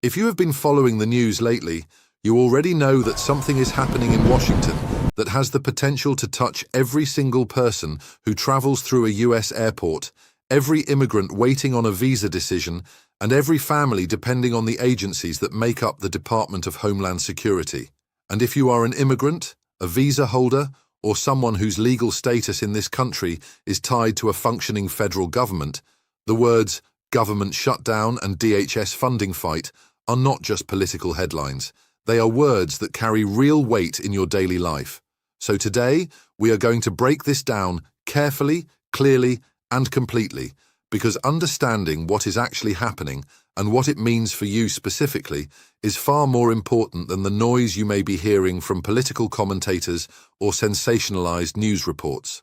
If you have been following the news lately, you already know that something is happening in Washington that has the potential to touch every single person who travels through a US airport, every immigrant waiting on a visa decision, and every family depending on the agencies that make up the Department of Homeland Security. And if you are an immigrant, a visa holder, or someone whose legal status in this country is tied to a functioning federal government, the words government shutdown and DHS funding fight are not just political headlines. They are words that carry real weight in your daily life. So today, we are going to break this down carefully, clearly, and completely, because understanding what is actually happening and what it means for you specifically is far more important than the noise you may be hearing from political commentators or sensationalized news reports.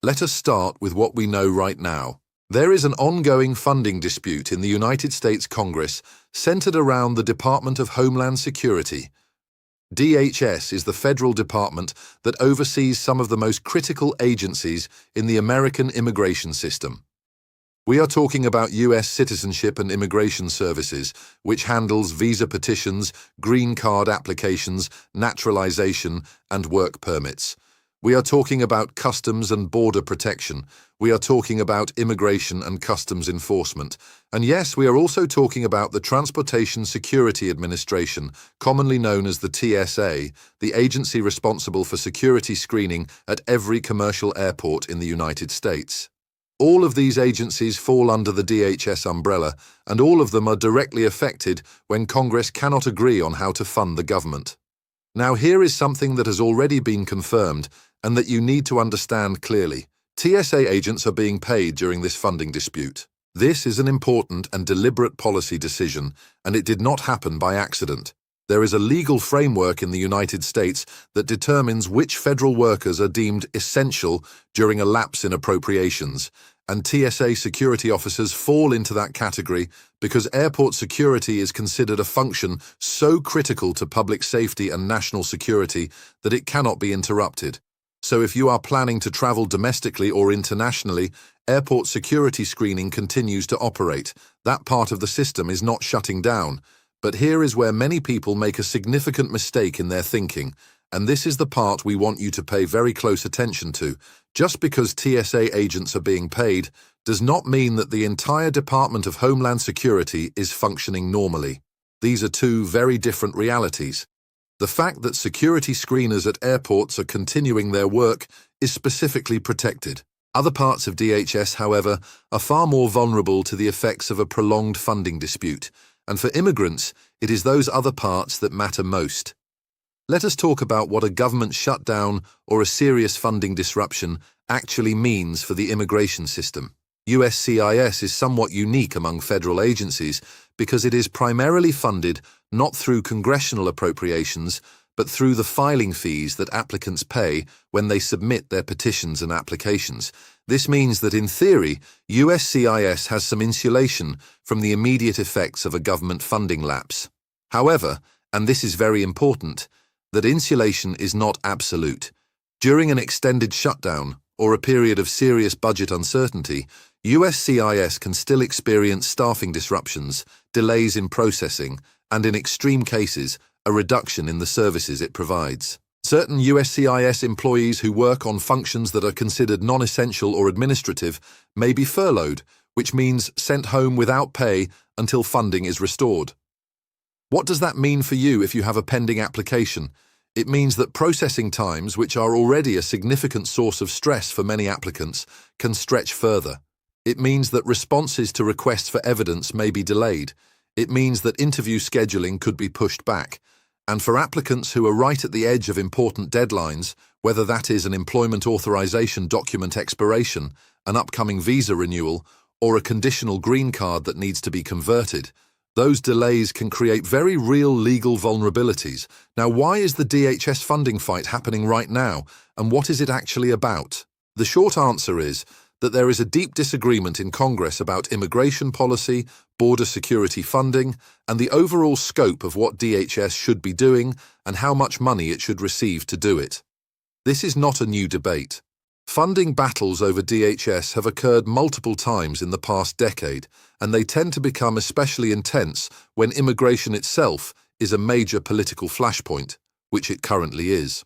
Let us start with what we know right now. There is an ongoing funding dispute in the United States Congress centered around the Department of Homeland Security. DHS is the federal department that oversees some of the most critical agencies in the American immigration system. We are talking about U.S. Citizenship and Immigration Services, which handles visa petitions, green card applications, naturalization, and work permits. We are talking about Customs and Border Protection. We are talking about Immigration and Customs Enforcement. And yes, we are also talking about the Transportation Security Administration, commonly known as the TSA, the agency responsible for security screening at every commercial airport in the United States. All of these agencies fall under the DHS umbrella, and all of them are directly affected when Congress cannot agree on how to fund the government. Now, here is something that has already been confirmed and that you need to understand clearly. TSA agents are being paid during this funding dispute. This is an important and deliberate policy decision, and it did not happen by accident. There is a legal framework in the United States that determines which federal workers are deemed essential during a lapse in appropriations, and TSA security officers fall into that category because airport security is considered a function so critical to public safety and national security that it cannot be interrupted. So if you are planning to travel domestically or internationally, airport security screening continues to operate. That part of the system is not shutting down. But here is where many people make a significant mistake in their thinking, and this is the part we want you to pay very close attention to. Just because TSA agents are being paid does not mean that the entire Department of Homeland Security is functioning normally. These are two very different realities. The fact that security screeners at airports are continuing their work is specifically protected. Other parts of DHS, however, are far more vulnerable to the effects of a prolonged funding dispute, and for immigrants, it is those other parts that matter most. Let us talk about what a government shutdown or a serious funding disruption actually means for the immigration system. USCIS is somewhat unique among federal agencies because it is primarily funded not through congressional appropriations, but through the filing fees that applicants pay when they submit their petitions and applications. This means that in theory, USCIS has some insulation from the immediate effects of a government funding lapse. However, and this is very important, that insulation is not absolute. During an extended shutdown or a period of serious budget uncertainty, USCIS can still experience staffing disruptions, delays in processing, and in extreme cases, a reduction in the services it provides. Certain USCIS employees who work on functions that are considered non-essential or administrative may be furloughed, which means sent home without pay until funding is restored. What does that mean for you if you have a pending application? It means that processing times, which are already a significant source of stress for many applicants, can stretch further. It means that responses to requests for evidence may be delayed. It means that interview scheduling could be pushed back. And for applicants who are right at the edge of important deadlines, whether that is an employment authorization document expiration, an upcoming visa renewal, or a conditional green card that needs to be converted, those delays can create very real legal vulnerabilities. Now, why is the DHS funding fight happening right now, and what is it actually about? The short answer is that there is a deep disagreement in Congress about immigration policy, border security funding, and the overall scope of what DHS should be doing and how much money it should receive to do it. This is not a new debate. Funding battles over DHS have occurred multiple times in the past decade, and they tend to become especially intense when immigration itself is a major political flashpoint, which it currently is.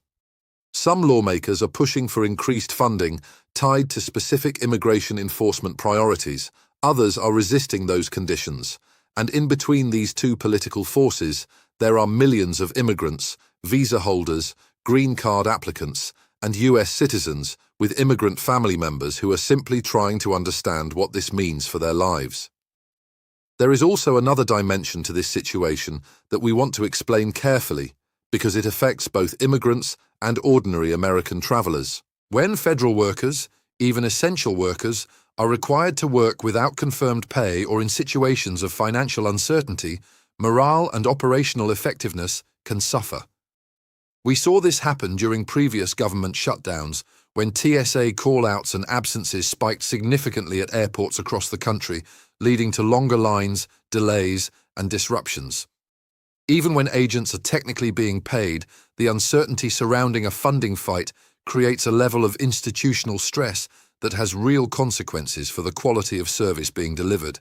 Some lawmakers are pushing for increased funding tied to specific immigration enforcement priorities. Others are resisting those conditions. And in between these two political forces, there are millions of immigrants, visa holders, green card applicants, and US citizens with immigrant family members who are simply trying to understand what this means for their lives. There is also another dimension to this situation that we want to explain carefully, because it affects both immigrants and ordinary American travelers. When federal workers, even essential workers, are required to work without confirmed pay or in situations of financial uncertainty, morale and operational effectiveness can suffer. We saw this happen during previous government shutdowns, when TSA call-outs and absences spiked significantly at airports across the country, leading to longer lines, delays, and disruptions. Even when agents are technically being paid, the uncertainty surrounding a funding fight creates a level of institutional stress that has real consequences for the quality of service being delivered.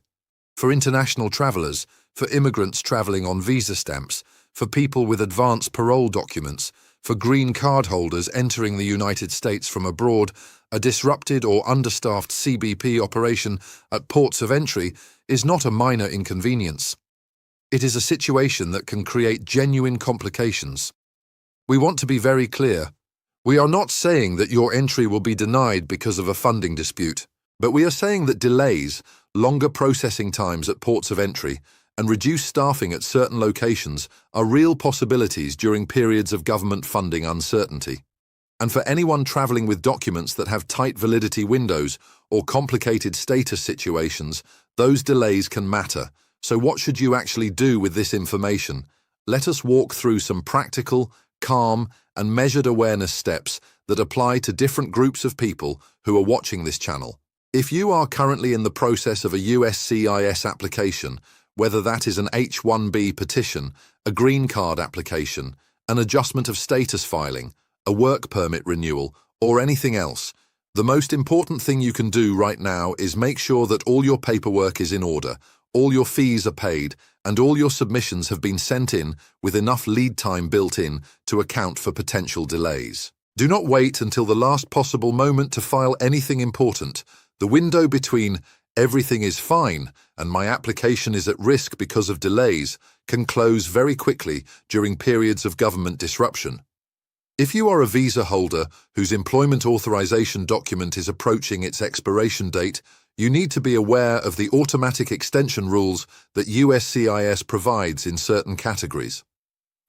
For international travelers, for immigrants traveling on visa stamps, for people with advance parole documents, for green card holders entering the United States from abroad, a disrupted or understaffed CBP operation at ports of entry is not a minor inconvenience. It is a situation that can create genuine complications. We want to be very clear. We are not saying that your entry will be denied because of a funding dispute, but we are saying that delays, longer processing times at ports of entry, and reduced staffing at certain locations are real possibilities during periods of government funding uncertainty. And for anyone traveling with documents that have tight validity windows or complicated status situations, those delays can matter. So what should you actually do with this information? Let us walk through some practical, calm, and measured awareness steps that apply to different groups of people who are watching this channel. If you are currently in the process of a USCIS application, whether that is an H-1B petition, a green card application, an adjustment of status filing, a work permit renewal, or anything else, the most important thing you can do right now is make sure that all your paperwork is in order, all your fees are paid, and all your submissions have been sent in with enough lead time built in to account for potential delays. Do not wait until the last possible moment to file anything important. The window between everything is fine and my application is at risk because of delays can close very quickly during periods of government disruption. If you are a visa holder whose employment authorization document is approaching its expiration date, you need to be aware of the automatic extension rules that USCIS provides in certain categories.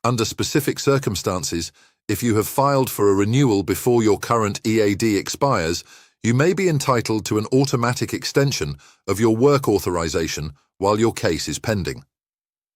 Under specific circumstances, if you have filed for a renewal before your current EAD expires, you may be entitled to an automatic extension of your work authorization while your case is pending.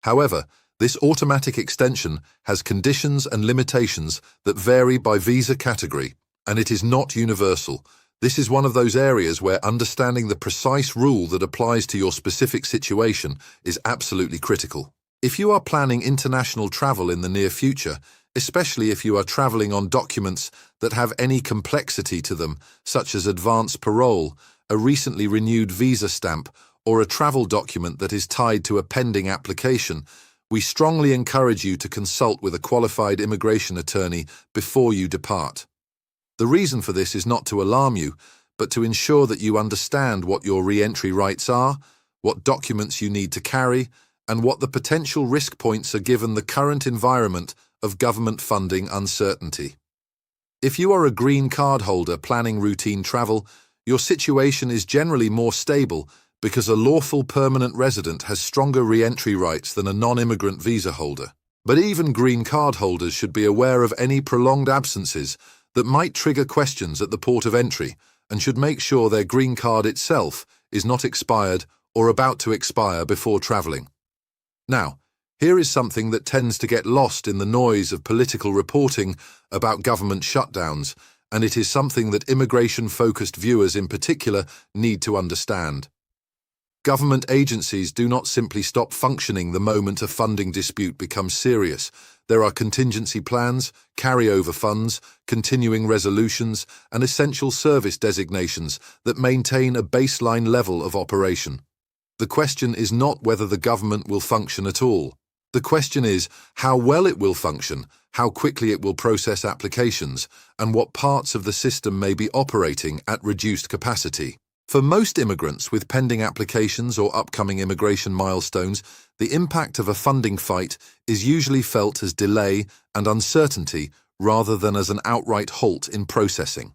However, this automatic extension has conditions and limitations that vary by visa category, and it is not universal. This is one of those areas where understanding the precise rule that applies to your specific situation is absolutely critical. If you are planning international travel in the near future, especially if you are traveling on documents that have any complexity to them, such as advance parole, a recently renewed visa stamp, or a travel document that is tied to a pending application, we strongly encourage you to consult with a qualified immigration attorney before you depart. The reason for this is not to alarm you, but to ensure that you understand what your re-entry rights are, what documents you need to carry, and what the potential risk points are given the current environment of government funding uncertainty. If you are a green card holder planning routine travel, your situation is generally more stable because a lawful permanent resident has stronger re-entry rights than a non-immigrant visa holder. But even green card holders should be aware of any prolonged absences that might trigger questions at the port of entry and should make sure their green card itself is not expired or about to expire before traveling. Now, here is something that tends to get lost in the noise of political reporting about government shutdowns, and it is something that immigration-focused viewers in particular need to understand. Government agencies do not simply stop functioning the moment a funding dispute becomes serious. There are contingency plans, carryover funds, continuing resolutions, and essential service designations that maintain a baseline level of operation. The question is not whether the government will function at all. The question is how well it will function, how quickly it will process applications, and what parts of the system may be operating at reduced capacity. For most immigrants with pending applications or upcoming immigration milestones, the impact of a funding fight is usually felt as delay and uncertainty rather than as an outright halt in processing.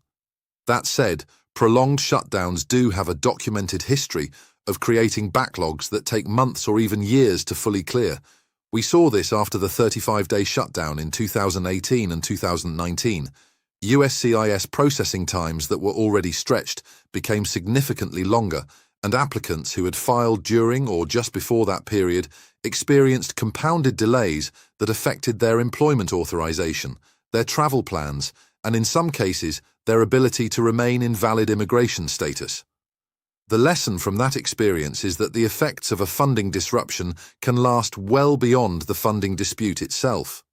That said, prolonged shutdowns do have a documented history of creating backlogs that take months or even years to fully clear. We saw this after the 35-day shutdown in 2018 and 2019. USCIS processing times that were already stretched became significantly longer, and applicants who had filed during or just before that period experienced compounded delays that affected their employment authorization, their travel plans, and in some cases, their ability to remain in valid immigration status. The lesson from that experience is that the effects of a funding disruption can last well beyond the funding dispute itself.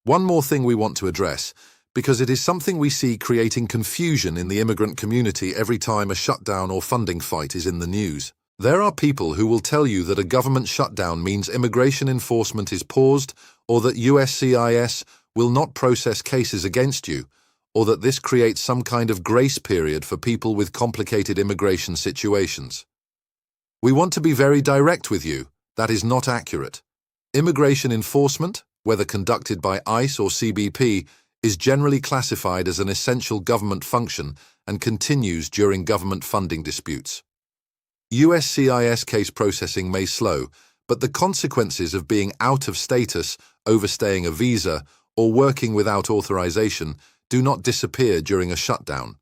One more thing we want to address, because it is something we see creating confusion in the immigrant community every time a shutdown or funding fight is in the news. There are people who will tell you that a government shutdown means immigration enforcement is paused, or that USCIS will not process cases against you, or that this creates some kind of grace period for people with complicated immigration situations. We want to be very direct with you. That is not accurate. Immigration enforcement, whether conducted by ICE or CBP, is generally classified as an essential government function and continues during government funding disputes. USCIS case processing may slow, but the consequences of being out of status, overstaying a visa, or working without authorization do not disappear during a shutdown.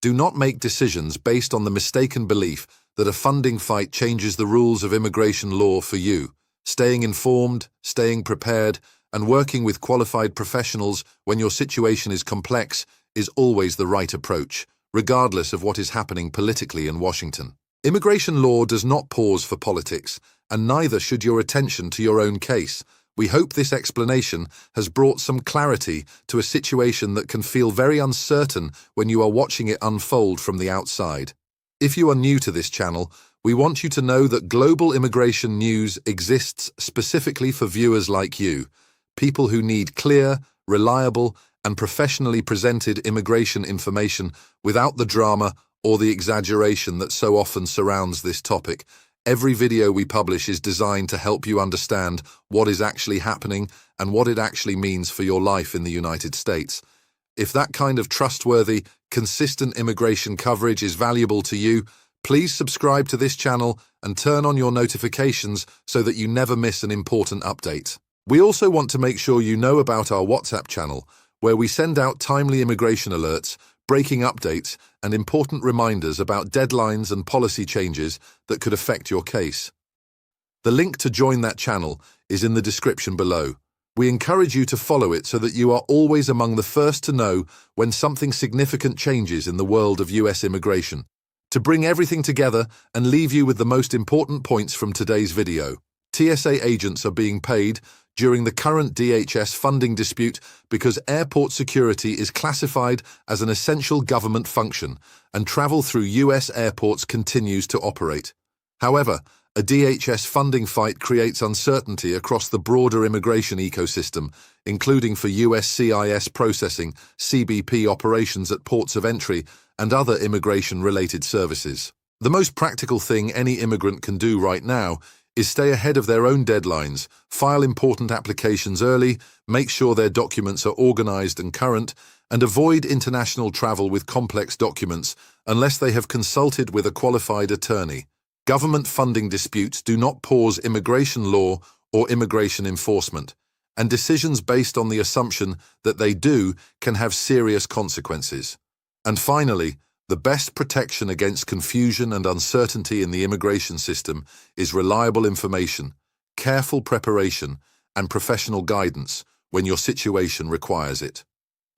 Do not make decisions based on the mistaken belief that a funding fight changes the rules of immigration law for you. Staying informed, staying prepared, and working with qualified professionals when your situation is complex is always the right approach, regardless of what is happening politically in Washington. Immigration law does not pause for politics, and neither should your attention to your own case. We hope this explanation has brought some clarity to a situation that can feel very uncertain when you are watching it unfold from the outside. If you are new to this channel, we want you to know that global immigration news exists specifically for viewers like you, people who need clear, reliable, and professionally presented immigration information without the drama or the exaggeration that so often surrounds this topic. Every video we publish is designed to help you understand what is actually happening and what it actually means for your life in the United States. If that kind of trustworthy, consistent immigration coverage is valuable to you, please subscribe to this channel and turn on your notifications so that you never miss an important update. We also want to make sure you know about our WhatsApp channel, where we send out timely immigration alerts, breaking updates, and important reminders about deadlines and policy changes that could affect your case. The link to join that channel is in the description below. We encourage you to follow it so that you are always among the first to know when something significant changes in the world of US immigration. To bring everything together and leave you with the most important points from today's video, TSA agents are being paid during the current DHS funding dispute because airport security is classified as an essential government function and travel through US airports continues to operate. However, a DHS funding fight creates uncertainty across the broader immigration ecosystem, including for USCIS processing, CBP operations at ports of entry, and other immigration-related services. The most practical thing any immigrant can do right now is stay ahead of their own deadlines, file important applications early, make sure their documents are organized and current, and avoid international travel with complex documents unless they have consulted with a qualified attorney. Government funding disputes do not pause immigration law or immigration enforcement, and decisions based on the assumption that they do can have serious consequences. And finally, the best protection against confusion and uncertainty in the immigration system is reliable information, careful preparation, and professional guidance when your situation requires it.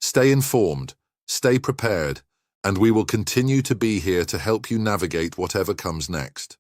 Stay informed, stay prepared, and we will continue to be here to help you navigate whatever comes next.